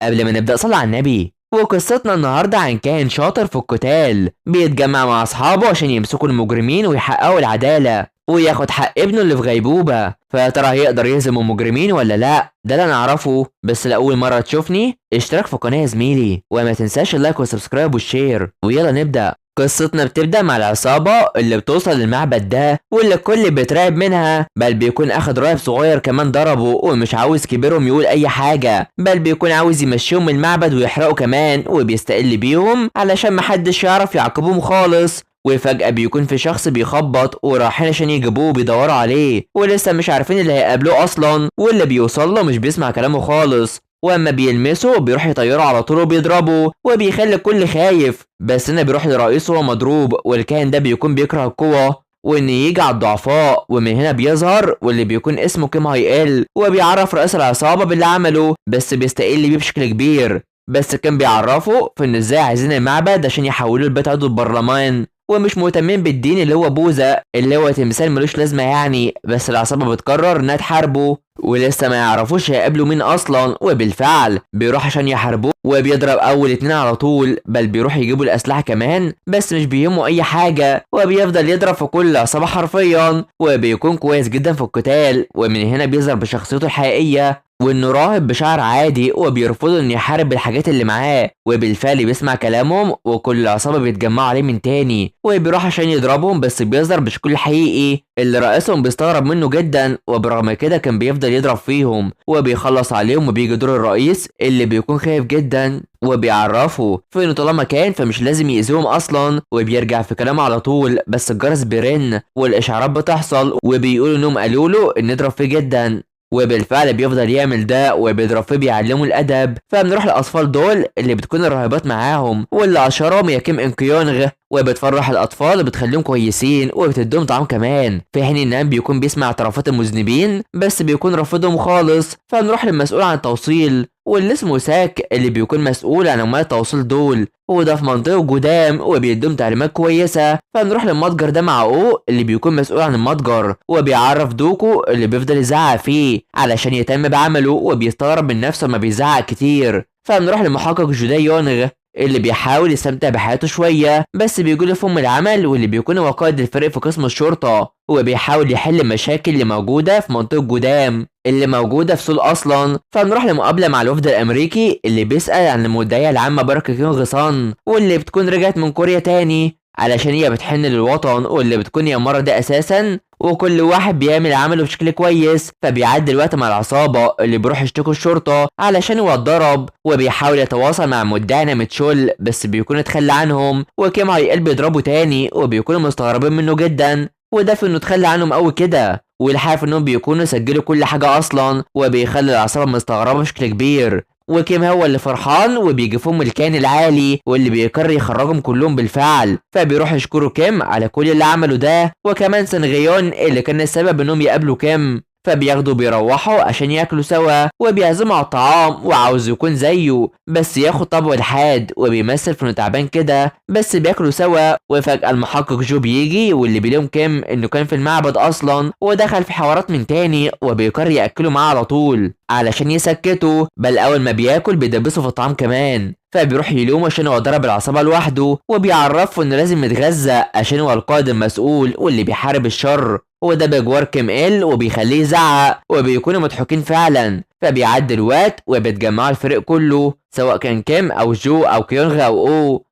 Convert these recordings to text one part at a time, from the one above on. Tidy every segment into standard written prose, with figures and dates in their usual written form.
قبل ما نبدأ صلي على النبي. وقصتنا النهاردة عن كائن شاطر في القتال بيتجمع مع أصحابه عشان يمسكوا المجرمين ويحققوا العدالة وياخد حق ابنه اللي في غيبوبة. فيا ترى هيقدر يهزم المجرمين ولا لأ؟ ده اللي نعرفه. بس لأول مرة تشوفني اشترك في القناة يا زميلي، وما تنساش اللايك والسبسكرايب والشير. ويلا نبدأ. قصتنا بتبدأ مع العصابة اللي بتوصل للمعبد ده واللي الكل بيترعب منها، بل بيكون اخد راهب صغير كمان ضربه ومش عاوز كبيرهم يقول اي حاجة، بل بيكون عاوز يمشيهم من المعبد ويحرقوا كمان وبيستقل بيهم علشان محدش يعرف يعاقبهم خالص. وفجأة بيكون في شخص بيخبط ورايحين عشان يجيبوه بيدوروا عليه ولسه مش عارفين اللي هيقابلوه اصلا، واللي بيوصل له مش بيسمع كلامه خالص، واما بيلمسه بيروح يطيره على طول وبيضربه وبيخلي الكل خايف. بس هنا بيروح لرئيسه وهو مضروب، والكائن ده بيكون بيكره القوة وان يجي على الضعفاء، ومن هنا بيظهر واللي بيكون اسمه كيم هاي وبيعرف رئيس العصابة باللي عمله، بس بيستقل بيه بشكل كبير. بس كان بيعرفه في ان ازاي عايزين المعبد عشان يحولوه لبيت عضو البرلمان، ومش مهتمين بالدين اللي هو بوذا اللي هو تمثال ملوش لازمه يعني. بس العصابه بتقرر انها تحاربه ولسه ما يعرفوش هيقابلوا مين اصلا، وبالفعل بيروح عشان يحاربوه وبيضرب اول اتنين على طول، بل بيروح يجيبوا الاسلحه كمان بس مش بيهمه اي حاجه، وبيفضل يضرب في كل عصابه حرفيا، وبيكون كويس جدا في القتال. ومن هنا بيظهر بشخصيته الحقيقيه وانه راهب بشعر عادي وبيرفضوا انه يحارب بالحاجات اللي معاه، وبالفعل بيسمع كلامهم وكل العصابه بيتجمعوا عليه من تاني وبيروح عشان يضربهم، بس بيظهر بشكل حقيقي اللي رئيسهم بيستغرب منه جدا، وبرغم كده كان بيفضل يضرب فيهم وبيخلص عليهم، وبيجي دور الرئيس اللي بيكون خايف جدا وبيعرفه في انه طالما كان فمش لازم يأذيهم اصلا، وبيرجع في كلامه على طول. بس الجرس بيرن والاشعارات بتحصل وبيقولوا انهم قالوا له ان نضرب فيه جدا، وبالفعل بيفضل يعمل ده وبيضرب فيه بيعلمه الادب. فبنروح للاطفال دول اللي بتكون الراهبات معاهم واللي اشهرهم يا كيم انكيونغ، وبتفرح الاطفال وبتخليهم كويسين وبتديهم طعام كمان، في حين ان بيكون بيسمع اعترافات المذنبين بس بيكون رافضهم خالص. فنروح للمسؤول عن التوصيل واللي اسمه ساك اللي بيكون مسؤول عن عمال التوصيل دول، وده في منطقه قدام وبيديهم تعليمات كويسه. فنروح للمتجر ده مع اللي بيكون مسؤول عن المتجر، وبيعرف دوكو اللي بيفضل يزعق فيه علشان يهتم بعمله وبيستغرب من نفسه ما بيزعق كتير. فنروح لمحقق جوداي يونغ اللي بيحاول يستمتع بحياته شويه بس بيجوله في العمل، واللي بيكون هو قائد الفريق في قسم الشرطه، وبيحاول يحل المشاكل اللي موجوده في منطقه قدام اللي موجوده في سول اصلا. فنروح لمقابله مع الوفد الامريكي اللي بيسال عن المدعيه العامه بارك كيونغ سان، واللي بتكون رجعت من كوريا تاني علشان هي بتحن للوطن، واللي بتكون هي المره دي اساسا، وكل واحد بيعمل عمله بشكل كويس. فبيعدي الوقت مع العصابه اللي بيروح يشتكوا الشرطه علشان هو اتضرب، وبيحاول يتواصل مع مدعي متشول بس بيكون اتخلى عنهم، وكيم هاي بيضربه تاني وبيكونوا مستغربين منه جدا، وده في انه اتخلى عنهم قوي كده، والحاف انهم بيكونوا سجلوا كل حاجه اصلا، وبيخلي العصابه مستغربه بشكل كبير. وكيم هو اللي فرحان وبيجي فيهم الكيان العالي واللي بيقرر يخرجهم كلهم بالفعل، فبيروح يشكروا كيم على كل اللي عمله ده، وكمان سنغيون اللي كان السبب انهم يقابلوا كيم. فبياخدوا بيروحوا عشان ياكلوا سوا وبيعزموا على الطعام وعاوز يكون زيه بس ياخد طبعه الحاد وبيمثل في انه تعبان كده، بس بياكلوا سوا. وفجأة المحقق جو بيجي واللي بيلوم كيم انه كان في المعبد اصلا ودخل في حوارات من تاني، وبيقرر ياكله معاه على طول علشان يسكته، بل اول ما بياكل بيدبسه في الطعام كمان. فبيروح يلومه عشان هو ضرب العصابه لوحده، وبيعرفه انه لازم يتغذى عشان هو القائد المسؤول واللي بيحارب الشر، وده بجوار كيم وبيخليه يزعق وبيكونوا مضحوكين فعلا. فبيعدي الوقت وبيتجمعوا الفريق كله سواء كان كيم او جو او كيونغ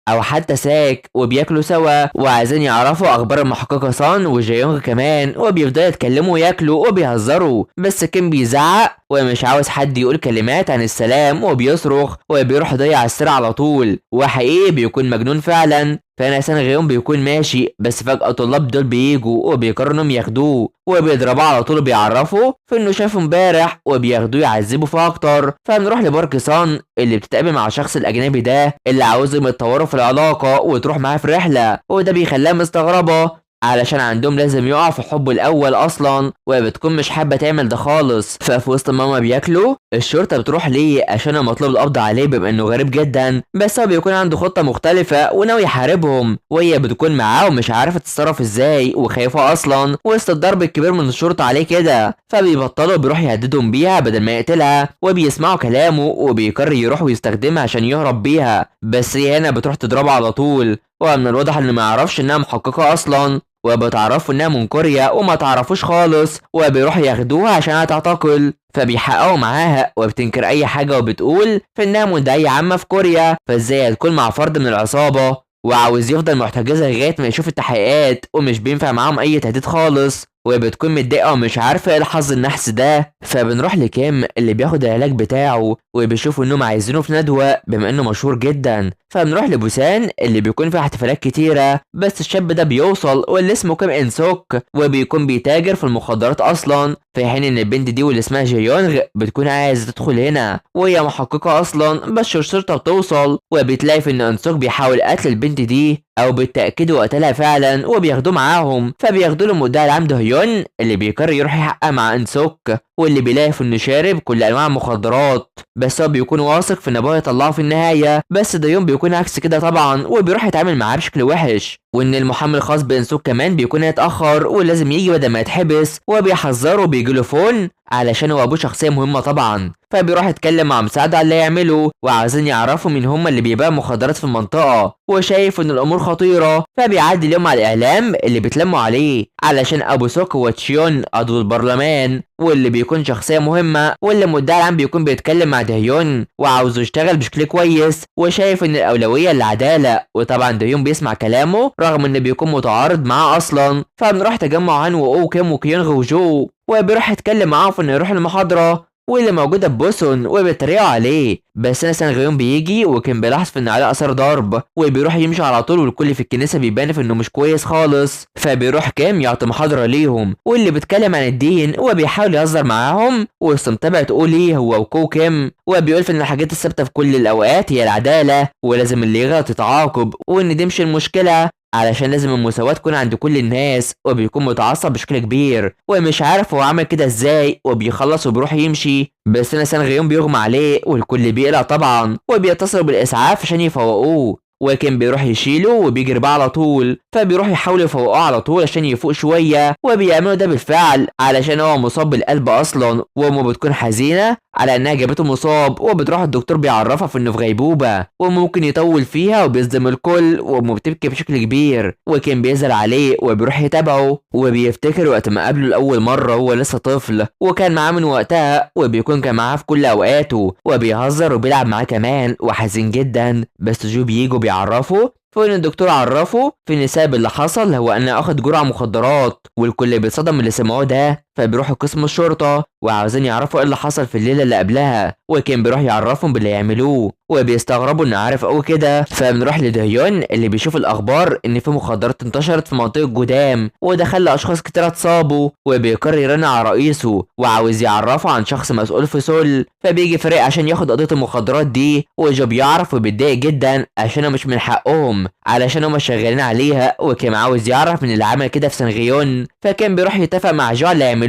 او حتى ساك، وبياكلوا سوا وعايزين يعرفوا اخبار المحققه سان وجيونغ كمان، وبيفضلوا يتكلموا وياكلوا وبيهزروا، بس كيم بيزعق ومش عاوز حد يقول كلمات عن السلام وبيصرخ وبيروح يضيع السر على طول، وحقيقي بيكون مجنون فعلا. فانا سان بيكون ماشي بس فجأة الطلاب دول بيجوا وبيقرروا انهم ياخدوه وبيضربوه على طول، بيعرفوا في انه شافه امبارح وبياخدوه يعذبوا فيه اكتر. فنروح لبارك سان اللي بتتقابل مع الشخص الاجنبي ده اللي عاوزهم يتطوروا في العلاقه وتروح معاه في رحله، وده بيخليها مستغربه علشان عندهم لازم يقع في حبه الاول اصلا، وبتكون مش حابه تعمل ده خالص. ففي وسط ما هما بياكلوا الشرطه بتروح ليه عشان مطلوب القبض عليه بما انه غريب جدا، بس هو بيكون عنده خطه مختلفه وناوي يحاربهم، وهي بتكون معاه ومش عارفه تتصرف ازاي وخايفه اصلا وسط الضرب الكبير من الشرطه عليه كده. فبيبطلوا بيروح يهددهم بيها بدل ما يقتلها، وبيسمعوا كلامه وبيقرر يروح ويستخدمها عشان يهرب بيها، بس هي هنا بتروح تضربه على طول. ومن الواضح انه ما يعرفش انها محققه اصلا، وبتعرفوا انها من كوريا وما تعرفوش خالص، وبيروحوا ياخدوها عشان تعتقل. فبيحققوا معاها وبتنكر اي حاجه وبتقول في انها مدعيه عامه في كوريا، فازاي هتكون مع فرد من العصابه، وعاوز يفضل محتجزها لغايه ما يشوف التحقيقات، ومش بينفع معاهم اي تهديد خالص، وبتكون متضايقه ومش عارفه ايه الحظ النحس ده. فبنروح لكيم اللي بياخد العلاج بتاعه، وبيشوفوا انهم عايزينه في ندوه بما انه مشهور جدا. فبنروح لبوسان اللي بيكون فيها احتفالات كتيره، بس الشاب ده بيوصل واللي اسمه كيم ان سوك، وبيكون بيتاجر في المخدرات اصلا، في حين ان البنت دي واللي اسمها جيونغ بتكون عايزه تدخل هنا وهي محققه اصلا. بس الشرطه بتوصل وبتلاقي في ان ان سوك بيحاول قتل البنت دي، او بالتاكيد هو قتلها فعلا، وبياخدوه معاهم. فبياخدوا له المدعي العام دهيون اللي بيقرر يروح يحقق مع ان سوك، واللي بيلاقي في انه شارب كل انواع المخدرات، بس هو بيكون واثق في ان ابوه يطلعه في النهايه. بس ديون بيكون عكس كده طبعا، وبيروح يتعامل معاه بشكل وحش، وان المحامي الخاص بانسوك كمان بيكون هيتاخر ولازم يجي بدل ما يتحبس، وبيحذره وبيجيله فون علشان هو ابوه شخصيه مهمه طبعا. فبيروح يتكلم مع مساعد على اللي يعمله، وعايزين يعرفوا مين هم اللي بيبيعوا مخدرات في المنطقه، وشايف ان الامور خطيره. فبيعدي اليوم على الاعلام اللي بيتلموا عليه علشان ابو سوك هو تشيون عضو البرلمان، واللي بيكون شخصيه مهمه، واللي المدعي العام بيكون بيتكلم مع دهيون وعاوزه يشتغل بشكل كويس، وشايف ان الاولويه العداله. وطبعا دهيون بيسمع كلامه رغم ان بيكون متعارض معاه اصلا. فبنروح تجمع عن واو كيم وكيونغ وجو، وبيروح يتكلم معاهم في انه يروح المحاضره واللي موجوده ببوسون، وبيتريقوا عليه. بس سان غيون بيجي وكان بيلاحظ في ان عليه اثار ضرب، وبيروح يمشي على طول، والكل في الكنيسه بيبان في انه مش كويس خالص. فبيروح كام يعطي محاضره ليهم واللي بيتكلم عن الدين، وبيحاول يهزر معاهم، والمتابعه تقول ايه هو وكو كيم، وبيقول في ان الحاجات الثابته في كل الاوقات هي العداله، ولازم اللي يغلط يتعاقب، وان دي مش المشكله علشان لازم المساواة تكون عند كل الناس. وبيكون متعصب بشكل كبير ومش عارف هو عمل كده ازاي، وبيخلص وبيروح يمشي. بس سان غيون بيغمى عليه والكل بيقلق طبعا، وبيتصلوا بالاسعاف عشان يفوقوه، وكان بيروح يشيله وبيجري بقى على طول. فبيروح يحاولوا يفوقوه على طول عشان يفوق شويه، وبيعملوا ده بالفعل علشان هو مصاب بالقلب اصلا، وامه بتكون حزينه على انها جابته مصاب، وبتروح الدكتور بيعرفها في انه في غيبوبه وممكن يطول فيها وبيصدم الكل، وامه بتبكي بشكل كبير، وكان بيزعل عليه وبيروح يتابعه، وبيفتكر وقت ما قابله لاول مره هو لسه طفل وكان معاه من وقتها، وبيكون كان معاه في كل اوقاته وبيهزر وبيلعب معاه كمان، وحزين جدا. بس جو بييجوا بيعرفوا فإن الدكتور عرفه في ان السبب اللي حصل هو انه اخد جرعه مخدرات، والكل بيتصدم من اللي سمعوه ده. فبيروحوا قسم الشرطه وعاوزين يعرفوا ايه اللي حصل في الليله اللي قبلها، وكان بيروح يعرفهم باللي يعملوه، وبيستغربوا انه عارف قوي كده. فبنروح لدهيون اللي بيشوف الاخبار ان في مخدرات انتشرت في منطقه جودام، وده خلى اشخاص كتير اتصابوا، وبيقرر يرن على رئيسه وعاوز يعرفه عن شخص مسؤول في سول. فبيجي فريق عشان ياخد قضيه المخدرات دي، وجو بيعرف وبيتضايق جدا عشان مش من حقهم علشان هم شغالين عليها، وكان عاوز يعرف من اللي عمل كده في سانغيون. فكان بيروح يتفق مع جو اللي يعملوه.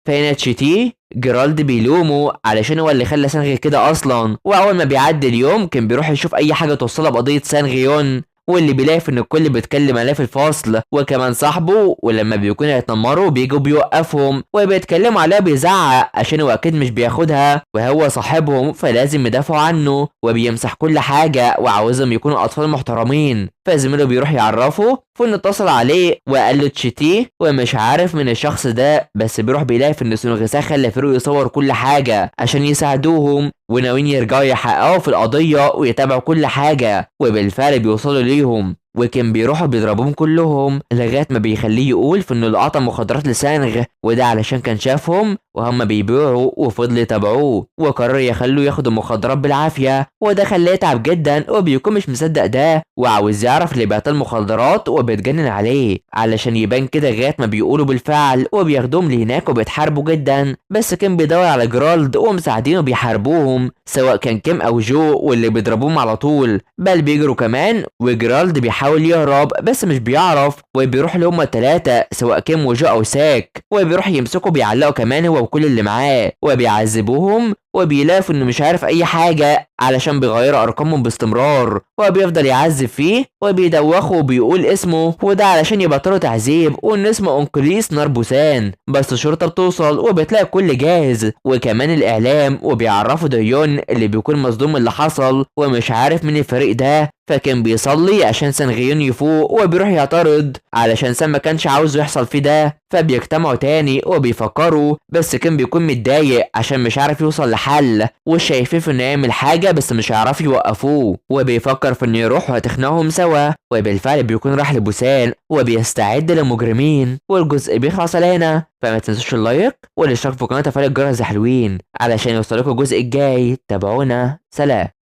فهنا تشيتي جيرالد بيلومه علشان هو اللي خلى سانغي كده اصلا، واول ما بيعدي اليوم كان بيروح يشوف اي حاجه توصلها بقضيه سانغيون، واللي بيلاقي ان الكل بيتكلم عليه في الفصل وكمان صاحبه، ولما بيكونوا يتنمروا بيجوا بيوقفهم وبيتكلموا عليه بيزعق عشان هو اكيد مش بياخدها وهو صاحبهم، فلازم يدافعوا عنه، وبيمسح كل حاجه وعاوزهم يكونوا اطفال محترمين. فزميله بيروح يعرفه فن اتصل عليه وقال له تشيتي ومش عارف من الشخص ده، بس بيروح بيلاقي ان سونغسا خلى فريق يصور كل حاجه عشان يساعدوهم، وناويين يرجعوا يحققوا في القضيه ويتابعوا كل حاجه، وبالفعل بيوصلوا ليهم، وكان بيروحوا بيضربوهم كلهم لغايه ما بيخليه يقول في انه اللي قطع مخدرات لسانغ، وده علشان كان شافهم وهم بيبيعوا وفضلوا يتابعوه وقرروا يخلوه ياخد المخدرات بالعافية، وده خلاه يتعب جدا وبيكون مش مصدق ده وعاوز يعرف اللي بيعطي المخدرات وبيتجنن عليه علشان يبان كده لغاية ما بيقولوا بالفعل وبياخدوهم لهناك وبيتحاربوا جدا. بس كان بيدور على جرالد ومساعدينه بيحاربوهم سواء كان كيم او جو واللي بيضربوهم على طول بل بيجروا كمان، وجرالد بيحاول يهرب بس مش بيعرف وبيروح لهم التلاتة سواء كيم وجو او ساك وبيروح يمسكوا بيعلقوا كمان هو وكل اللي معاه وبيعذبوهم وبيلاقوا انه مش عارف اي حاجة علشان بيغيروا ارقامهم باستمرار وبيفضل يعذب فيه وبيدوخه وبيقول اسمه وده علشان يبطلوا تعذيب وان اسمه انكليس ناربوسان. بس الشرطة بتوصل وبتلاقي الكل جاهز وكمان الاعلام وبيعرفوا ديون اللي بيكون مصدوم اللي حصل ومش عارف مين الفريق ده، فكان بيصلي عشان سانغيون يفوق وبيروح يعترض علشان سان ما كانش عاوزه يحصل فيه ده، فبيجتمعوا تاني وبيفكروا بس كان بيكون متضايق عشان مش عارف يوصل لحل وشايفين في انه يعمل حاجة بس مش هيعرفوا يوقفوه وبيفكر في انه يروح ويتخنقهم سوا وبالفعل بيكون راح لبوسان وبيستعد للمجرمين. والجزء بيخلص على هنا، فما تنسوش اللايك والاشتراك في القناة وتفعيل الجرس حلوين علشان يوصلكوا الجزء الجاي. تابعونا، سلام.